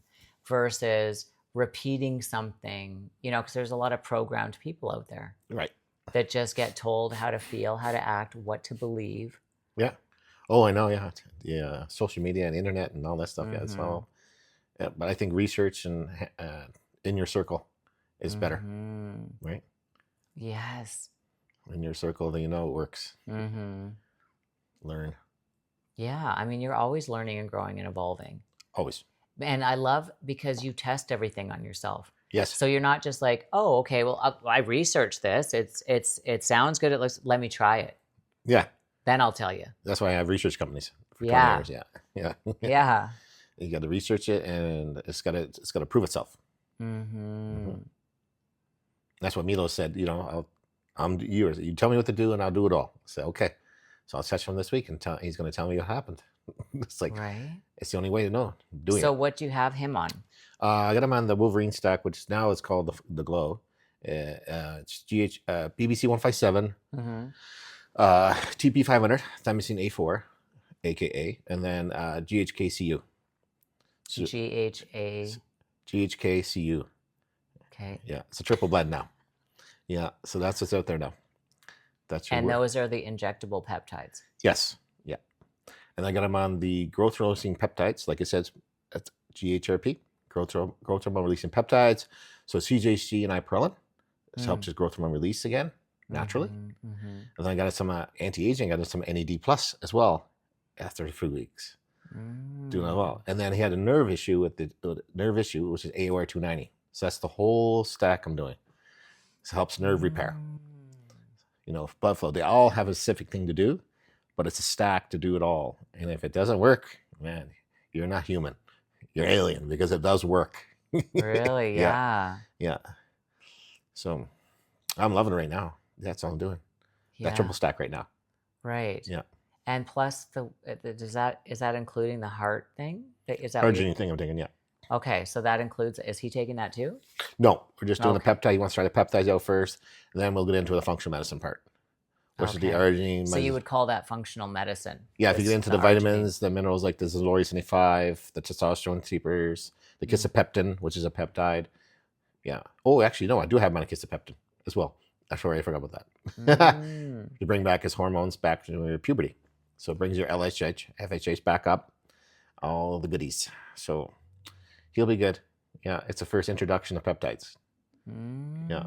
versus repeating something, because there's a lot of programmed people out there. Right. That just get told how to feel, how to act, what to believe. Yeah. Oh, I know. Yeah. Yeah. Social media and internet and all that stuff. Yeah. It's Mm-hmm. all. Yeah, but I think research and in your circle is better, Mm-hmm. right? Yes. In your circle, then you know it works. Mm-hmm. Learn. Yeah. I mean, you're always learning and growing and evolving. Always. And I love because you test everything on yourself. Yes. So you're not just like, oh, okay, well, I researched this. It sounds good. Let me try it. Yeah. Then I'll tell you. That's why I have research companies for 20 Yeah. years. Yeah. Yeah. Yeah. You got to research it, and it's got to prove itself. Mm-hmm. That's what Milo said. I'm yours. You tell me what to do, and I'll do it all. I said, okay. So I'll touch him this week, and he's going to tell me what happened. It's like, right. It's the only way to know. Doing so it. what do you have him on? I got him on the Wolverine stack, which now is called the Glow. It's BBC 157, Mm-hmm. TP 500, Thymosin A4, aka, and then GHKCU. So, GHKCU. Okay. Yeah, it's a triple blend now. Yeah, so that's what's out there now. That's your And word. those are the injectable peptides. Yes. Yeah. And I got them on the growth releasing peptides. Like it says, that's GHRP, growth hormone releasing peptides. So CJC and iprelin. This helps his growth hormone release again, naturally. Mm-hmm. And then I got some anti-aging. I got some NAD plus as well after 3 weeks. Doing that well. And then he had a nerve issue which is AOR 290. So that's the whole stack I'm doing. It helps nerve repair. Blood flow. They all have a specific thing to do, but it's a stack to do it all. And if it doesn't work, man, you're not human. You're alien because it does work. Really? Yeah. Yeah. So I'm loving it right now. That's all I'm doing. Yeah. That triple stack right now. Right. Yeah. And plus, is that including the heart thing? Is that what Arginine thing I'm taking, yeah. Okay, so that includes. Is he taking that too? No, we're just doing Okay. the peptide. He wants to try the peptides out first, and then we'll get into the functional medicine part, which is the arginine. So you would call that functional medicine? Yeah, if you get into the arginine. vitamins, the minerals like the Zolorius 5, the testosterone seepers, the kisapeptin, which is a peptide. Yeah. Oh, actually, no, I do have monocisapeptin as well. Sorry, I forgot about that. To bring back his hormones back to puberty. So it brings your LHH, FHH back up, all the goodies. So he'll be good. Yeah, it's the first introduction of peptides. Yeah.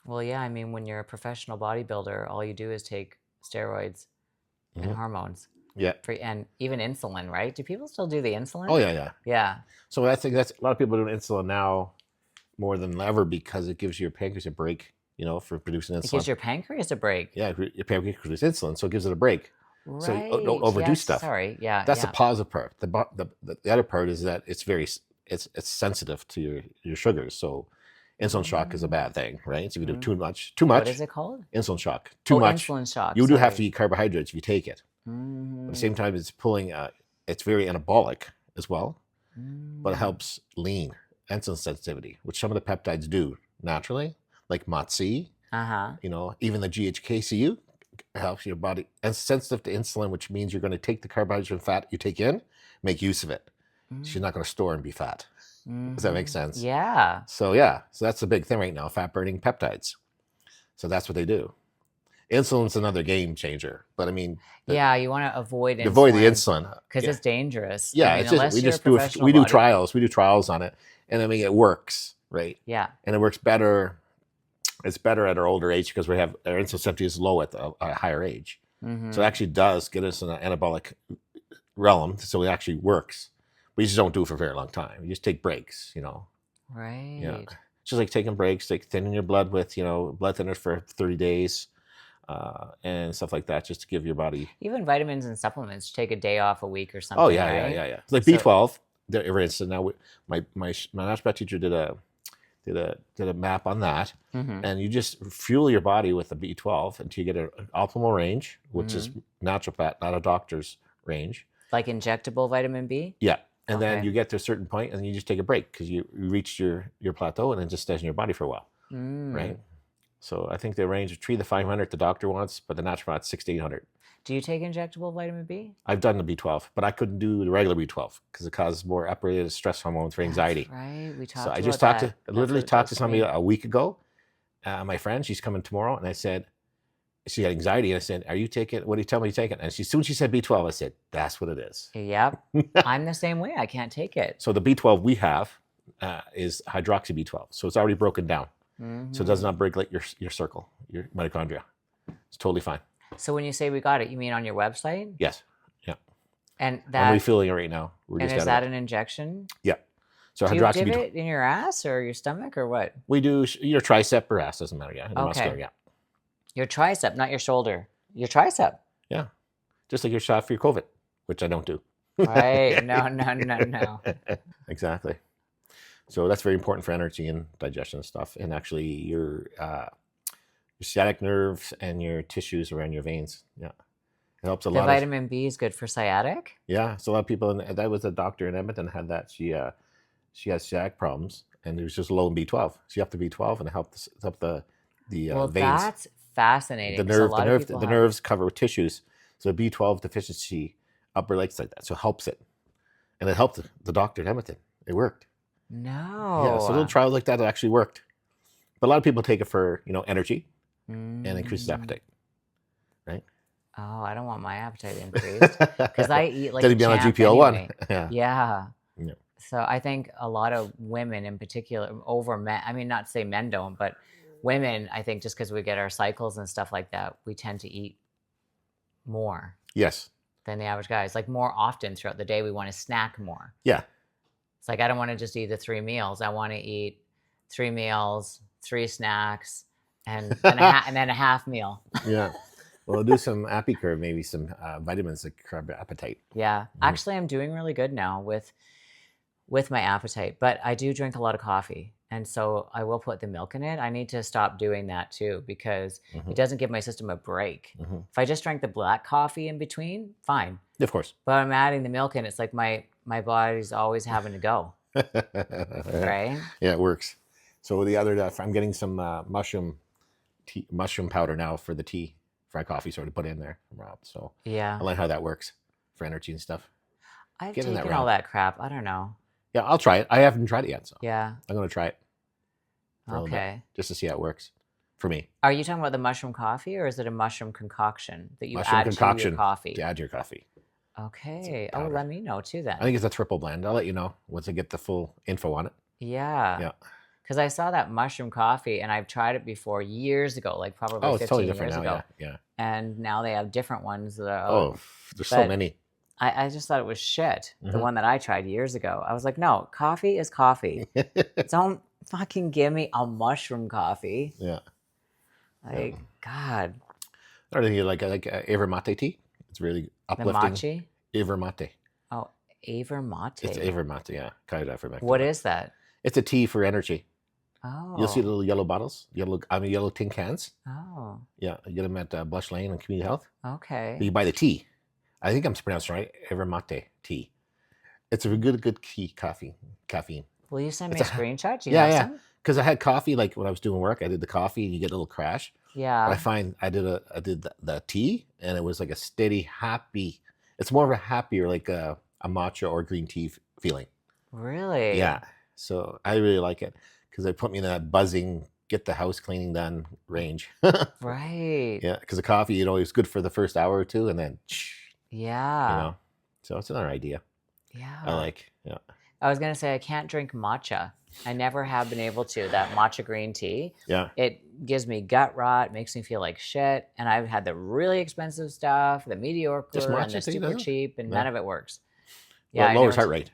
Well, yeah, I mean, when you're a professional bodybuilder, all you do is take steroids and hormones. Yeah. And even insulin, right? Do people still do the insulin? Oh, yeah. Yeah. So I think that's a lot of people doing insulin now more than ever because it gives your pancreas a break, for producing insulin. It gives your pancreas a break. Yeah, your pancreas produces insulin, so it gives it a break. Right. So you don't overdo stuff. Sorry. Yeah. That's the positive part. The other part is that it's sensitive to your sugars. So insulin shock is a bad thing, right? So if you do too much. What is it called? Insulin shock. Too much. Insulin shock. You do have to eat carbohydrates if you take it. Mm-hmm. At the same time, it's pulling. It's very anabolic as well, but it helps lean insulin sensitivity, which some of the peptides do naturally, like MOTS-C. Even the GHKCU helps your body and sensitive to insulin, which means you're going to take the carbohydrates and fat you take in, make use of it. So you're not going to store and be fat. Does that make sense? Yeah. So that's the big thing right now, fat burning peptides. So that's what they do. Insulin's another game changer, but I mean, you want to avoid the insulin because it's dangerous. Yeah, I mean, it's just we do trials on it, and I mean it works. right? Yeah. And it works better. It's better at our older age because we have our insulin sensitivity is low at a higher age. Mm-hmm. So it actually does get us in an anabolic realm. So it actually works. We just don't do it for a very long time. You just take breaks, you know. Right. Yeah. It's just like taking breaks, like thinning your blood with, you know, blood thinners for 30 days and stuff like that, just to give your body. Even vitamins and supplements, take a day off a week or something. Oh, yeah, right? yeah. It's like So- B12, for instance. Now, my naturopath teacher did a map on that, Mhm. and you just fuel your body with the B12 until you get an optimal range, which is naturopath, not a doctor's range. Like injectable vitamin B? Yeah. And then Okay. you get to a certain point and you just take a break because you reached your plateau and it just stays in your body for a while. Right? So I think the range of 3 to 500 the doctor wants, but the naturopath 6 to 800. Do you take injectable vitamin B? I've done the B12, but I couldn't do the regular B12 because it causes more upregulated stress hormones for anxiety. That's right. We talked So I about just that. literally That's what it talked to does somebody me. a week ago. My friend, she's coming tomorrow, and I said, she had anxiety, and I said, "Are you taking? What do you tell me you're taking?" And as soon as she said B12, I said, "That's what it is." Yep. I'm the same way. I can't take it. So the B12 we have is hydroxy B12, so it's already broken down, so it does not break like your circle, your mitochondria. It's totally fine. So when you say we got it, you mean on your website? Yes. Yeah. And I'm that refilling it right now. We're and just is out that of it. an injection? Yeah. So Do you hydroxy give B12. it in your ass or your stomach or what? We do your tricep or ass, doesn't matter. Yeah. The muscular, Okay. yeah. Your tricep, not your shoulder. Your tricep. Yeah. Just like your shot for your COVID, which I don't do. Right. No. Exactly. So that's very important for energy and digestion and stuff. And actually your sciatic nerves and your tissues around your veins. Yeah. It helps a The lot. vitamin B is good for sciatic. Yeah. So a lot of people, and that was a doctor in Edmonton had that. She has sciatic problems and it was just low in B12. She upped the B12 and it helped the Well, veins. that's fascinating. 'cause a lot of people The have- nerves cover tissues. So B12 deficiency upregulates like that. So it helps it. And it helped the doctor in Edmonton. It worked. No. Yeah, so little trials like that actually worked. But a lot of people take it for, energy and increases appetite. Right? Oh, I don't want my appetite increased because I eat like Gotta a be on a champ GPL-1. anyway. Yeah. Yeah. Yeah. So I think a lot of women in particular over men, I mean, not to say men don't, but women, I think just because we get our cycles and stuff like that, we tend to eat more Yes. than the average guy. It's like more often throughout the day, we want to snack more. Yeah. It's like, I don't want to just eat the 3 meals. I want to eat 3 meals, 3 snacks, and then a half meal. Yeah. We'll do some AppyCurve, maybe some vitamins that curb appetite. Yeah. Actually, I'm doing really good now with my appetite, but I do drink a lot of coffee. And so I will put the milk in it. I need to stop doing that too because it doesn't give my system a break. If I just drank the black coffee in between, fine. Of course. But I'm adding the milk in. It's like my body's always having to go, right? Yeah, it works. So the other day, I'm getting some mushroom powder now for the tea, for my coffee, sort of put in there from Rob. So Yeah. I learned how that works for energy and stuff. I've Get in that taken all round. that crap. I don't know. Yeah, I'll try it. I haven't tried it yet, so Yeah. I'm going to try it for a little bit, Okay. just to see how it works for me. Are you talking about the mushroom coffee or is it a mushroom concoction that you Mushroom add to concoction your coffee? to add to your coffee. Okay. Oh, powder. let me know too then. I think it's a triple blend. I'll let you know once I get the full info on it. Yeah. Yeah. Because I saw that mushroom coffee and I've tried it before years ago, like probably Oh, 15 it's totally different years now. ago. Yeah. And now they have different ones that are. Oh, there's so but- many. I just thought it was shit. The Mhm. one that I tried years ago. I was like, no, coffee is coffee. Don't fucking give me a mushroom coffee. Yeah. Like, God. Or you like Avermate tea. It's really The uplifting. machi? Avermate. Oh, Avermate. It's Avermate, yeah. Kind of Avermate. What is that? It's a tea for energy. Oh. You'll see the little yellow bottles, yellow tin cans. Oh, Yeah, you get them at Blush Lane and Community Health. okay. But you buy the tea. I think I'm pronouncing it right. Avermate tea. It's a good key caffeine. Will you send me It's a a- screenshot? Do you Yeah, have yeah. some? Because I had coffee, like when I was doing work, I did the coffee and you get a little crash. But I Yeah. find I did the tea and it was like a steady, happy. It's more of a happier, like a matcha or green tea feeling. Really? Yeah. So I really like it because it put me in that buzzing, get the house cleaning done range. Right. Yeah. Because the coffee, is good for the first hour or two and then, Yeah. So it's another idea Yeah. I like. Yeah. I was gonna say I can't drink matcha. I never have been able to. That matcha green tea. Yeah. It gives me gut rot, makes me feel like shit. And I've had the really expensive stuff, the mediocre, Just and matcha the tea, super doesn't it? cheap, and No. none of it works. Well, I it lowers never heart rate.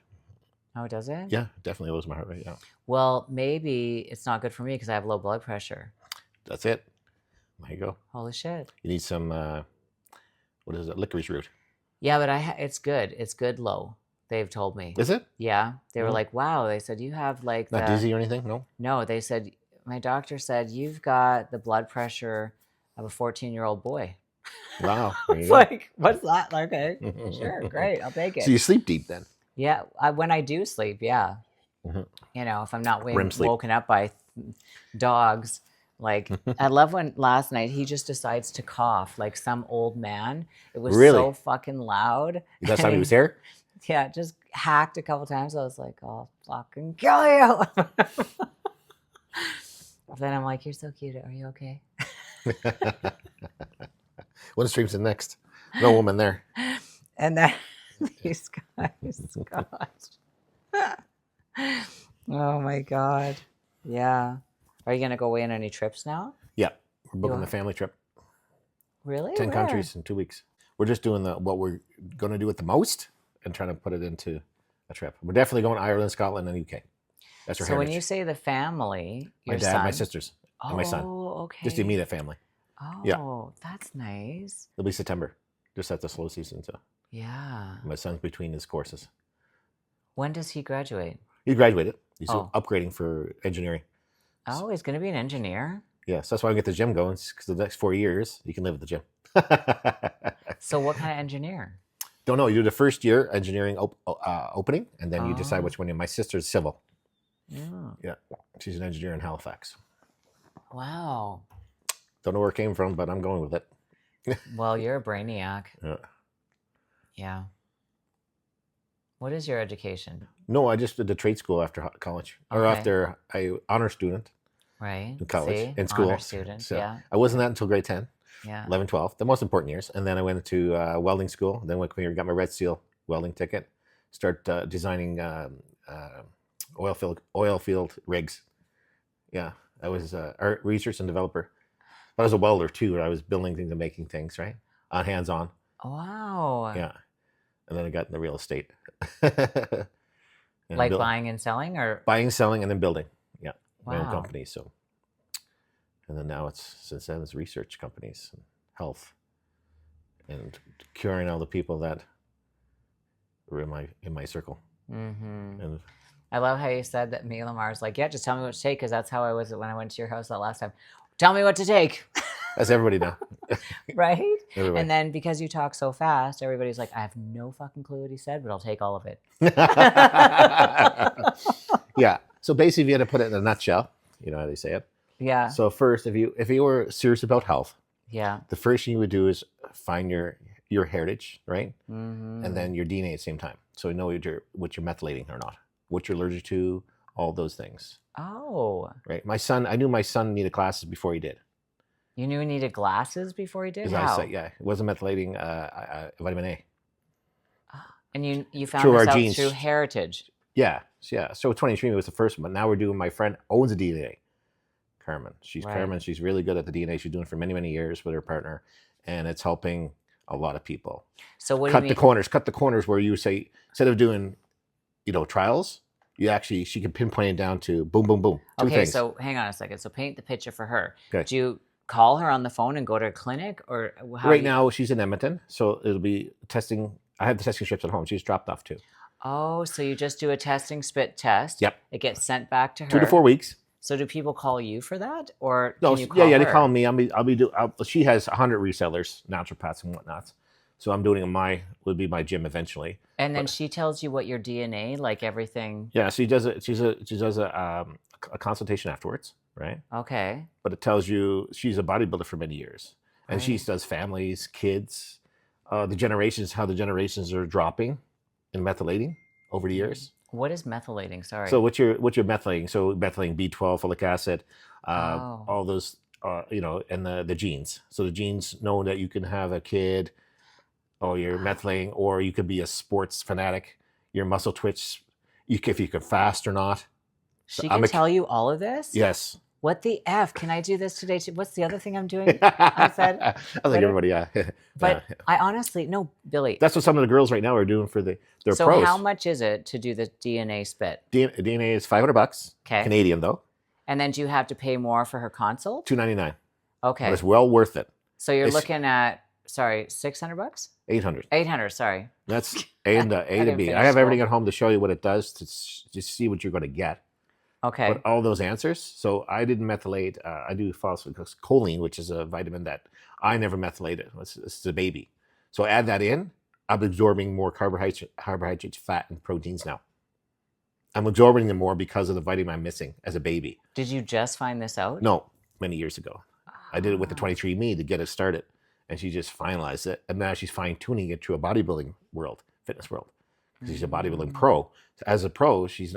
Oh, does it? Yeah, definitely lowers my heart rate. Yeah. Well, maybe it's not good for me because I have low blood pressure. That's it. There you go. Holy shit. You need some, what is it? Licorice root. Yeah, but it's good. It's good low. They've told me. Is it? Yeah. They were Mhm. like, wow. They said, you have like Not dizzy or anything? No? No, they said, my doctor said, you've got the blood pressure of a 14-year-old boy. Wow. There you It's go. like, what's that? Okay, sure, great. I'll take it. So you sleep deep then? Yeah, when I do sleep, yeah. Mhm. You know, if I'm not REM sleep. woken up by dogs. Like, I love when last night he just decides to cough like some old man. It was Really? so fucking loud. That's how he was here? Yeah, just hacked a couple times. I was like, I'll fucking kill you. Then I'm like, you're so cute. Are you okay? What stream's in next? No woman there. And then these guys, gosh. Oh my God. Yeah. Are you going to go away on any trips now? Yeah. We're booking You the are? family trip. Really? 10 Where? countries in 2 weeks. We're just doing what we're going to do it the most and trying to put it into a trip. We're definitely going to Ireland, Scotland, and UK. That's our So when heritage. you say the family, My your dad, son. my sisters, and my son. Oh, okay. Just the immediate family. Oh, Yeah. that's nice. It'll be September. Just at the slow season. So Yeah. my son's between his courses. When does he graduate? He graduated. He's Oh. upgrading for engineering. Oh, he's going to be an engineer. Yes, that's why we get the gym going, because the next 4 years, you can live at the gym. So what kind of engineer? Don't know. You do the first year engineering opening, and then you decide Oh. which one. My sister's civil. Mm. Yeah, she's an engineer in Halifax. Wow. Don't know where it came from, but I'm going with it. Well, you're a brainiac. Yeah. Yeah. What is your education? No, I just did the trade school after college, or Okay. after I honor student Right. in college, See? in school. Honor student. So Yeah. I wasn't that until grade 10, Yeah. 11, 12, the most important years. And then I went to welding school. Then went here, got my Red Seal welding ticket, start designing oil field rigs. Yeah, I was art research and developer. But I was a welder too. I was building things and making things, right? Hands on. Wow. Yeah. And then I got into real estate. And Like buying and selling, or buying, selling, and then building. Yeah. My own Wow. company. So, and then now since then it's research companies, and health, and curing all the people that were in my circle. Mm-hmm. And I love how you said that. Me and Lamar's like, yeah, just tell me what to take, because that's how I was when I went to your house that last time. Tell me what to take, that's everybody now. right? Everybody. And then because you talk so fast, everybody's like, I have no fucking clue what he said, but I'll take all of it. Yeah. So basically, if you had to put it in a nutshell, you know how they say it. Yeah. So first, if you were serious about health, Yeah. the first thing you would do is find your heritage, right? Mm-hmm. And then your DNA at the same time. So you know what you're methylating or not, what you're allergic to, all those things, Oh, right? I knew my son needed glasses before he did. you knew he needed glasses before he did? His How? eyesight, yeah, it wasn't methylating vitamin A. And you found Through this our out genes. through heritage. Yeah. So 23andMe was the first one. Now we're doing, my friend owns a DNA. Carmen. Right. Carmen. She's really good at the DNA. She's doing it for many, many years with her partner. And it's helping a lot of people. So what do you Cut mean? the corners where you say, instead of doing, trials, she can pinpoint it down to boom, boom, boom. Two Okay, things. so hang on a second. So paint the picture for her. Okay. Do you call her on the phone and go to a clinic, or how Right now she's in Edmonton. So it'll be testing. I have the testing strips at home. She's dropped off too. Oh, so you just do a testing spit test. Yep. It gets sent back to her. 2 to 4 weeks. So do people call you for that, or No, can you call yeah, they her? call me. She has 100 resellers, naturopaths and whatnot. So I'm doing would be my gym eventually. And then she tells you what your DNA, like everything. Yeah, she does it. She does a consultation afterwards, right? Okay. But it tells you she's a bodybuilder for many years, and she Right. does families, kids, how the generations are dropping in methylating over the years. What is methylating? Sorry. So what you're methylating? So methylating B12, folic acid, Oh. all those, and the genes. So the genes know that you can have a kid, or you're methylating, or you could be a sports fanatic. Your muscle twitch, if you could fast or not. She I'm can tell you all of this? Yes. What the F? Can I do this today too? What's the other thing I'm doing? I said, I was like, everybody, yeah. but Yeah. I honestly, no, Billy. That's what some of the girls right now are doing for their So pros. how much is it to do the DNA spit? DNA is $500. Okay. Canadian though. And then do you have to pay more for her consult? $299. Okay. But it's well worth it. So you're looking at, sorry, $600? $800. 800, sorry. That's A to didn't B. finish I have school. everything at home to show you what it does to see what you're going to get. Okay. But all those answers. So I didn't methylate. I do choline, which is a vitamin that I never methylated. It's a baby. So add that in. I'm absorbing more carbohydrates, fat, and proteins now. I'm absorbing them more because of the vitamin I'm missing as a baby. Did you just find this out? No, many years ago. I did it with the 23andMe to get it started. And she just finalized it. And now she's fine-tuning it to a bodybuilding world, fitness world. She's a bodybuilding pro. So as a pro, she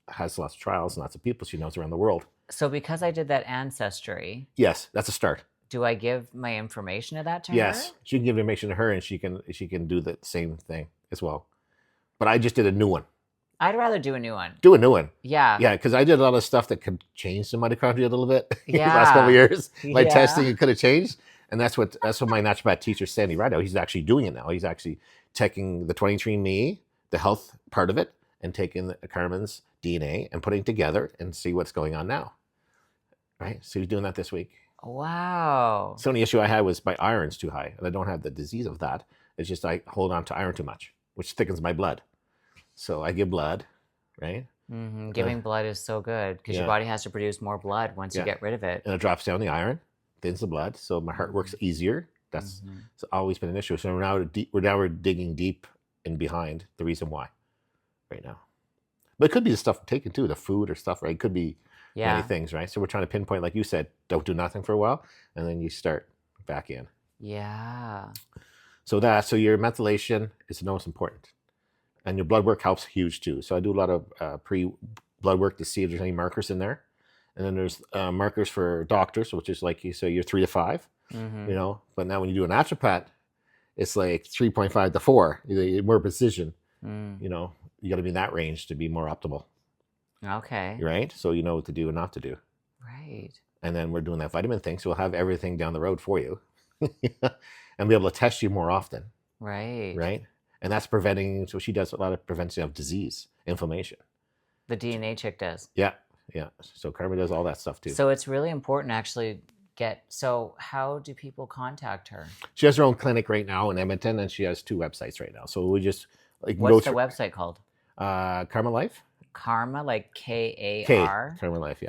has lots of trials and lots of people she knows around the world. So because I did that ancestry, Yes, that's a start. do I give my information to that to her? Yes, she can give information to her, and she can do the same thing as well. But I just did a new one. I'd rather do a new one. Do a new one. Yeah. Yeah, because I did a lot of stuff that could change the mitochondria a little bit. The Yeah. last couple of years, my Yeah. testing it could have changed, and that's what my naturopath teacher Sandy right now. He's actually doing it now. He's actually taking the 23andMe, the health part of it, and taking Carmen's DNA and putting it together and see what's going on now. Right? So he's doing that this week. Wow. So the only issue I had was my iron's too high, and I don't have the disease of that. It's just I hold on to iron too much, which thickens my blood. So I give blood, right? Mm-hmm. Giving blood is so good because your body has to produce more blood once you get rid of it. And it drops down the iron, thins the blood, so my heart works easier. That's it's always been an issue. So we're digging deep in behind the reason why right now. But it could be the stuff we're taking too, the food or stuff, right? It could be many things, right? So we're trying to pinpoint, like you said, don't do nothing for a while, and then you start back in. Yeah. So your methylation is the most important. And your blood work helps huge too. So I do a lot of pre-blood work to see if there's any markers in there. And then there's markers for doctors, which is like you say, you're 3 to 5, you know. But now when you do a naturopath, it's like 3.5 to 4. More precision, you know. You got to be in that range to be more optimal. Okay. Right? So you know what to do and not to do. Right. And then we're doing that vitamin thing. So we'll have everything down the road for you. And be able to test you more often. Right. Right? And that's preventing, so she does a lot of prevention of disease, inflammation. The DNA chick does. Yeah, yeah. So Carmen does all that stuff too. So it's really important to actually so how do people contact her? She has her own clinic right now in Edmonton, and she has 2 websites right now. So we just What's the website called? Karma Life. Karma, like K-A-R? Karma Life, yeah.